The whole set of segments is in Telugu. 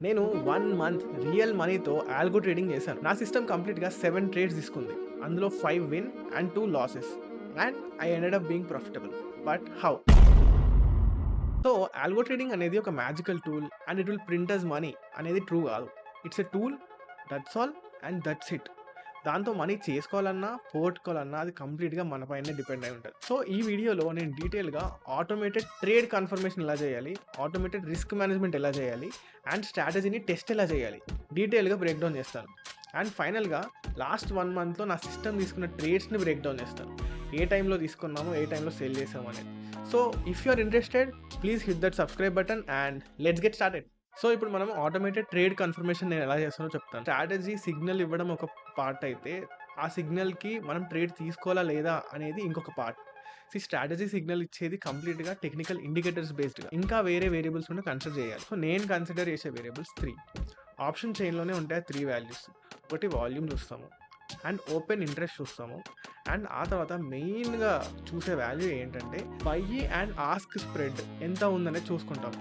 నేను 1 మంత్ రియల్ మనీతో ఆల్గో ట్రేడింగ్ చేశాను. నా సిస్టమ్ కంప్లీట్‌గా 7 ట్రేడ్స్ తీసుకుంది. అందులో 5 win and 2 losses. And I ended up being profitable. But how? So, algo trading అనేది ఒక magical tool and it will print us money అనేది ట్రూ కాదు. It's a tool, that's all and that's it. దాంతో మనీ చేసుకోవాలన్నా, పోగొట్టుకోవాలన్నా అది కంప్లీట్‌గా మన పైనే డిపెండ్ అయి ఉంటది. సో, ఈ వీడియోలో నేను డీటెయిల్‌గా ఆటోమేటెడ్ ట్రేడ్ కన్ఫర్మేషన్ ఎలా చేయాలి, ఆటోమేటెడ్ రిస్క్ మేనేజ్మెంట్ ఎలా చేయాలి అండ్ స్ట్రాటజీని టెస్ట్ ఎలా చేయాలి డీటెయిల్‌గా బ్రేక్ డౌన్ చేస్తాను. అండ్ ఫైనల్‌గా లాస్ట్ 1 మంత్‌లో నా సిస్టమ్ తీసుకున్న ట్రేడ్స్‌ని బ్రేక్ డౌన్ చేస్తాను. ఏ టైంలో తీసుకున్నాము, ఏ టైంలో సేల్ చేసాము అనేది. So, if you are interested please hit that subscribe button and let's get started. So, ఇప్పుడు మనం ఆటోమేటెడ్ ట్రేడ్ కన్ఫర్మేషన్ నేను ఎలా చేస్తానో చెప్తాను. స్ట్రాటజీ సిగ్నల్ ఇవ్వడం ఒక పార్ట్ అయితే, ఆ సిగ్నల్‌కి మనం ట్రేడ్ తీసుకోవాలా లేదా అనేది ఇంకొక పార్ట్. స్ట్రాటజీ సిగ్నల్ ఇచ్చేది కంప్లీట్‌గా టెక్నికల్ ఇండికేటర్స్ బేస్డ్‌గా. ఇంకా వేరే వేరియబుల్స్ కూడా కన్సిడర్ చేయాలి. సో, నేను కన్సిడర్ చేసే వేరియబుల్స్ 3. ఆప్షన్ చైన్‌లోనే ఉంటాయి 3 వాల్యూస్. ఒకటి వాల్యూమ్ చూస్తాము. అండ్ ఓపెన్ ఇంట్రెస్ట్ చూస్తాము. అండ్ ఆ తర్వాత మెయిన్‌గా చూసే వాల్యూ ఏంటంటే బై అండ్ ఆస్క్ స్ప్రెడ్ ఎంత ఉందనేది చూసుకుంటాం.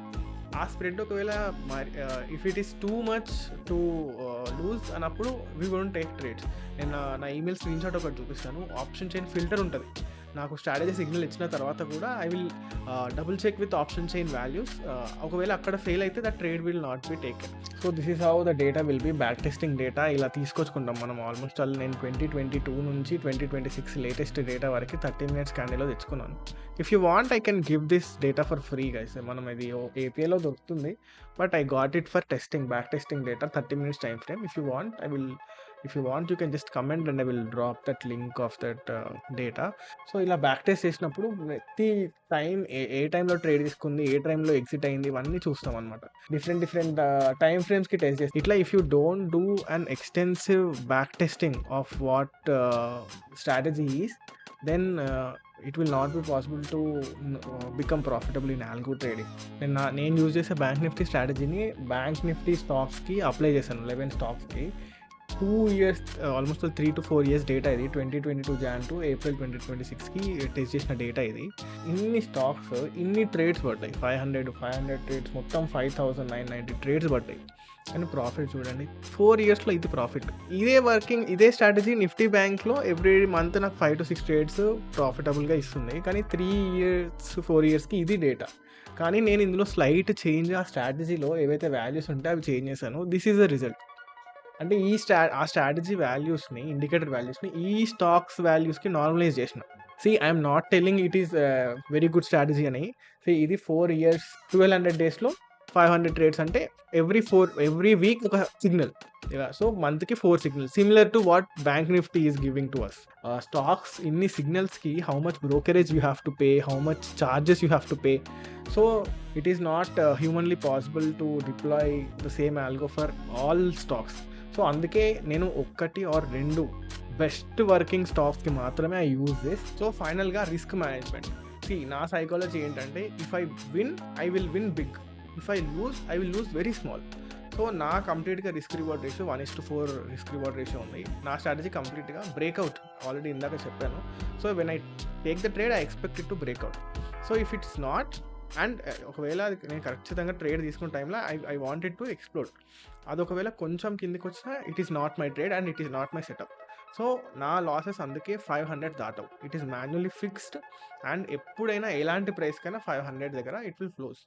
ఆ స్ప్రెడ్ ఒకవేళ మరి if it is too much to lose అన్నప్పుడు వీ వోంట్ టేక్ ట్రేడ్స్. నేను నా ఈమెయిల్ స్క్రీన్‌షాట్ ఒకటి చూపిస్తాను. ఆప్షన్ చైన్ ఫిల్టర్ ఉంటది. నాకు స్ట్రాటజీ సిగ్నల్ ఇచ్చిన తర్వాత కూడా I will double check with option chain values. ఒకవేళ అక్కడ ఫెయిల్ అయితే that trade will not be taken. So this is how the data will be back testing data ఇలా తీసుకొచ్చుకుంటాం మనం. ఆల్మోస్ట్ ఆల్ నేను 2022 నుంచి 2026 లేటెస్ట్ డేటా వరకు 30 మినిట్స్ క్యాండిల్లో తెచ్చుకున్నాను. If you want I can give this data for free guys. మనం ఇది ఏపీఐలో దొరుకుతుంది. But I got it for testing, back testing data 30 minutes time frame. If you want you can just comment and I will drop that link of that data. So ఇలా బ్యాక్ టెస్ట్ చేసినప్పుడు ప్రతి టైం ఏ టైంలో ట్రేడ్ తీసుకుంది, ఏ టైంలో ఎగ్జిట్ అయింది, ఇవన్నీ చూస్తాం అనమాట. డిఫరెంట్ టైమ్ ఫ్రేమ్స్కి టెస్ట్ చేస్తాం. ఇట్లా if you don't do an extensive back testing of what strategy is, then it will not be possible to become profitable in algo trading. నేను యూజ్ చేసే బ్యాంక్ నిఫ్టీ స్ట్రాటజీని బ్యాంక్ నిఫ్టీ స్టాక్స్కి అప్లై చేశాను. 11 స్టాక్స్కి 2 years, almost 3 to 4 years data ఇది. 2022 జాన్ టు ఏప్రిల్ 2026కి టెస్ట్ చేసిన డేటా ఇది. ఇన్ని స్టాక్స్, ఇన్ని ట్రేడ్స్ పడ్డాయి. 500 ట్రేడ్స్, మొత్తం 5,990 ట్రేడ్స్ పడ్డాయి. కానీ ప్రాఫిట్ చూడండి, 4 yearsలో ఇది ప్రాఫిట్. ఇదే స్ట్రాటజీ నిఫ్టీ బ్యాంక్లో ఎవ్రీ మంత్ నాకు 5 to 6 ట్రేడ్స్ ప్రాఫిటబుల్గా ఇస్తుంది. కానీ 3 years 4 yearsకి ఇది డేటా. కానీ నేను ఇందులో స్లైట్ చేంజ్, ఆ స్ట్రాటజీలో ఏవైతే వాల్యూస్ ఉంటే అవి చేంజ్ చేశాను. This is the result. అంటే ఆ స్ట్రాటజీ వాల్యూస్‌ని, ఇండికేటర్ వాల్యూస్‌ని ఈ స్టాక్స్ వాల్యూస్‌కి నార్మలైజ్ చేసిన. I'm not telling it is very good strategy అని. ఇది 4 years 1200 డేస్‌లో 500 ట్రేడ్స్ అంటే ఎవ్రీ వీక్ ఒక సిగ్నల్. సో మంత్‌కి 4 signals. Similar to what bank Nifty is giving to us. Stocks ఇన్ని సిగ్నల్స్‌కి how much brokerage you have to pay, how much charges you have to pay. So it is not humanly possible to deploy the same algo for all stocks. So అందుకే నేను 1 or 2 బెస్ట్ వర్కింగ్ స్టాక్స్కి మాత్రమే ఐ యూజ్ దిస్. సో ఫైనల్గా రిస్క్ మేనేజ్మెంట్. నా సైకాలజీ ఏంటంటే if I win I will win big, if I lose I will lose very small. So నా కంప్లీట్గా risk reward ratio 1:4 risk reward ratio ఉంది. నా స్ట్రాటజీ కంప్లీట్గా బ్రేక్అవుట్ ఆల్రెడీ ఇందాక చెప్పాను. So when I take the trade I expect it to breakout. So if it's not and ఒకవేళ అది నేను ఖచ్చితంగా ట్రేడ్ తీసుకున్న టైంలో ఐ వాంటెడ్ టు ఎక్స్ప్లోర్. అది ఒకవేళ కొంచెం కిందికి వచ్చినా it is not my trade and it is not my setup. So నా లాసెస్ అందుకే 500 దాటవు. It is manually fixed and ఎప్పుడైనా ఎలాంటి ప్రైస్కైనా 500 దగ్గర it will close.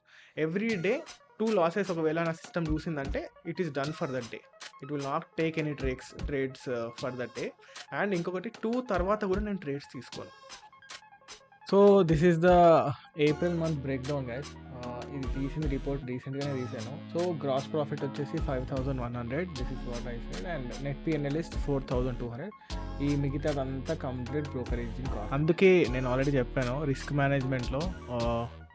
Every day 2 losses ఒకవేళ నా సిస్టమ్ చూసిందంటే it is done for that day. It will not take any trades for that day. And ఇంకొకటి 2 తర్వాత కూడా నేను ట్రేడ్స్ తీసుకోను. So this is the April month break down guys. ఇది తీసిన రిపోర్ట్ రీసెంట్గానే తీసాను. సో గ్రాస్ ప్రాఫిట్ వచ్చేసి 5,100. This is what I said. And net PNL is 4,200. ఈ మిగతాదంతా కంప్లీట్ బ్రోకరేజింగ్ కాస్ట్. అందుకే నేను ఆల్రెడీ చెప్పాను, రిస్క్ మేనేజ్మెంట్లో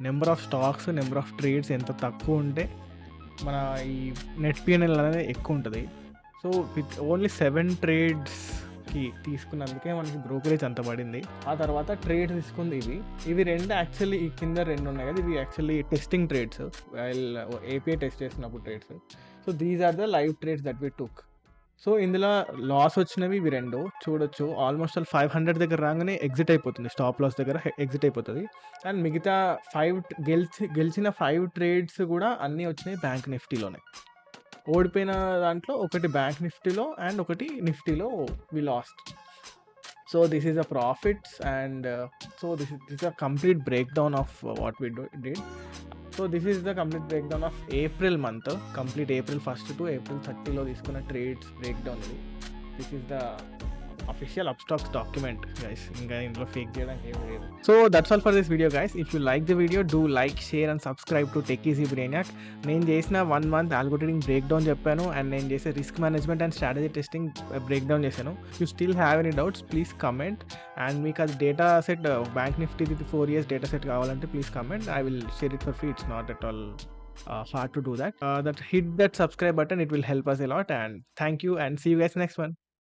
number of stocks, number of trades ఎంత తక్కువ ఉంటే మన ఈ నెట్ పిఎన్ఎల్ అనేది ఎక్కువ ఉంటుంది. సో విత్ ఓన్లీ 7 ట్రేడ్స్కి తీసుకున్నందుకే మనకి బ్రోకరేజ్ అంత పడింది. ఆ తర్వాత ట్రేడ్స్ తీసుకుంది ఇవి 2 యాక్చువల్లీ ఈ కింద 2 ఉన్నాయి కదా, ఇవి actually testing trades, API test చేసినప్పుడు trades. So these are the live trades that we took. So ఇందులో లాస్ వచ్చినవి ఇవి 2 చూడొచ్చు. ఆల్మోస్ట్ 500 దగ్గర రాగానే ఎగ్జిట్ అయిపోతుంది, స్టాప్ లాస్ దగ్గర ఎగ్జిట్ అయిపోతుంది. అండ్ మిగతా 5 గెలిచిన 5 ట్రేడ్స్ కూడా అన్నీ వచ్చినాయి బ్యాంక్ నిఫ్టీలోనే. ఓడిపోయిన దాంట్లో ఒకటి బ్యాంక్ నిఫ్టీలో అండ్ ఒకటి నిఫ్టీలో వి last. So this is a profits and so this is a complete breakdown of what we did. So this is the complete breakdown of April month, complete April 1st to April 30 లో తీసుకున్న ట్రేడ్స్ breakdown ఇది. This is the official Upstocks document guys, ఇంకా ఇందులో ఫేక్ చేయడానికి ఏం లేదు. So that's all for this video guys. If you like the video do like, share and subscribe to Tech Easy Brainiac. నేను చేసిన 1 month algo trading break down చెప్పాను అండ్ నేను చేసే risk management and strategy testing break down చేశాను. You still have any doubts please comment. And మీకు అది data set bank Nifty 4 years data set కావాలంటే please comment. I will share it for free. It's not at all hard to do that. Hit that subscribe button, it will help us a lot. And thank you and see you guys next one.